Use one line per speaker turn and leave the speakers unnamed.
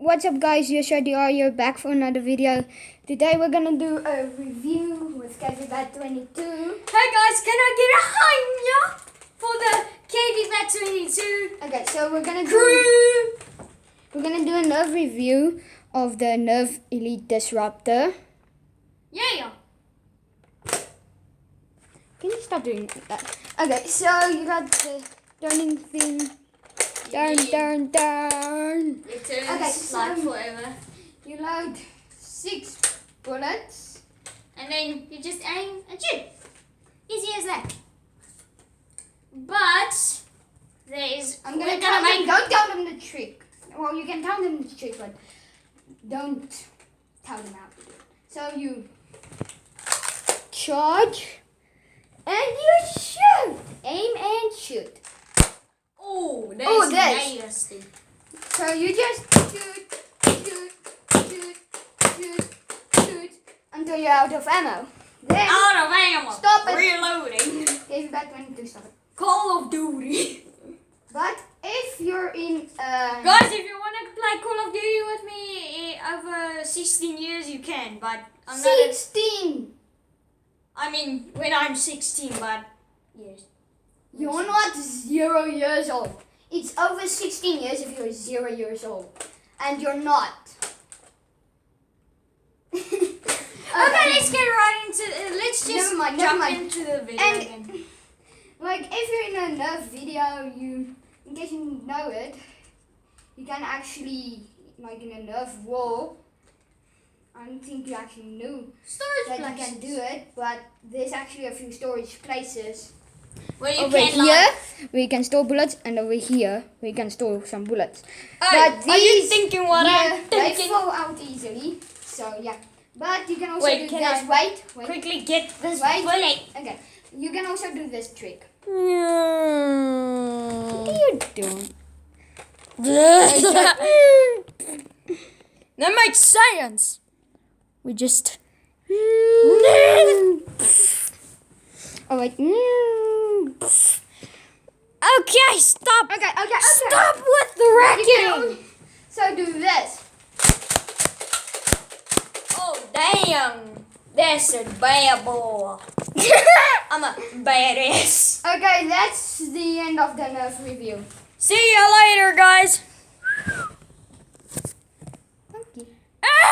What's up guys, you're back for another video. Today we're gonna do a review with Kvbat22.
Hey guys, can I get a high for the Kvbat22?
Okay, so we're gonna do a nerf review of the Nerf Elite Disruptor.
Yeah.
Can you stop doing that? Okay, so you got the turning thing. Turn.
It turns
Okay, so
like forever.
You load 6 bullets.
And then you just aim and shoot. Easy as that. But
Don't tell them the trick. Well, you can tell them the trick, but don't tell them how to do it. So you charge and you shoot. Aim and shoot.
Oh, that's nasty.
So you just shoot until you're out of ammo. Then
out of ammo.
Stop it.
Reloading.
Kvbat22, stop it.
Call of Duty.
But if you're in
Guys, if you want to play Call of Duty with me over 16 years, you can. But I'm
16.
I mean, when I'm 16, but yes.
You're not 0 years old. It's over 16 years if you're 0 years old. And you're not.
Okay, let's get right into let's just jump into the video again.
Like, if you're in a nerf video, in case you know it, you can actually, like in a nerf wall, I don't think you actually knew that you can do it, but there's actually a few storage places.
Where you
over
can
here, where you can store bullets, and over here, where you can store some bullets.
Hey,
but
are you thinking what I'm
they
thinking?
fall out easily, so yeah. But you can also
Wait,
do
can
this.
I
Wait.
Quickly get this
Wait.
bullet.
Okay, you can also do this trick. What
What
are you doing?
That makes sense. We just.
Oh wait.
Okay, stop.
Okay.
Stop with the wrecking.
So do this.
Oh damn! That's a bad boy. I'm a badass.
Okay, that's the end of the nerf review.
See you later, guys.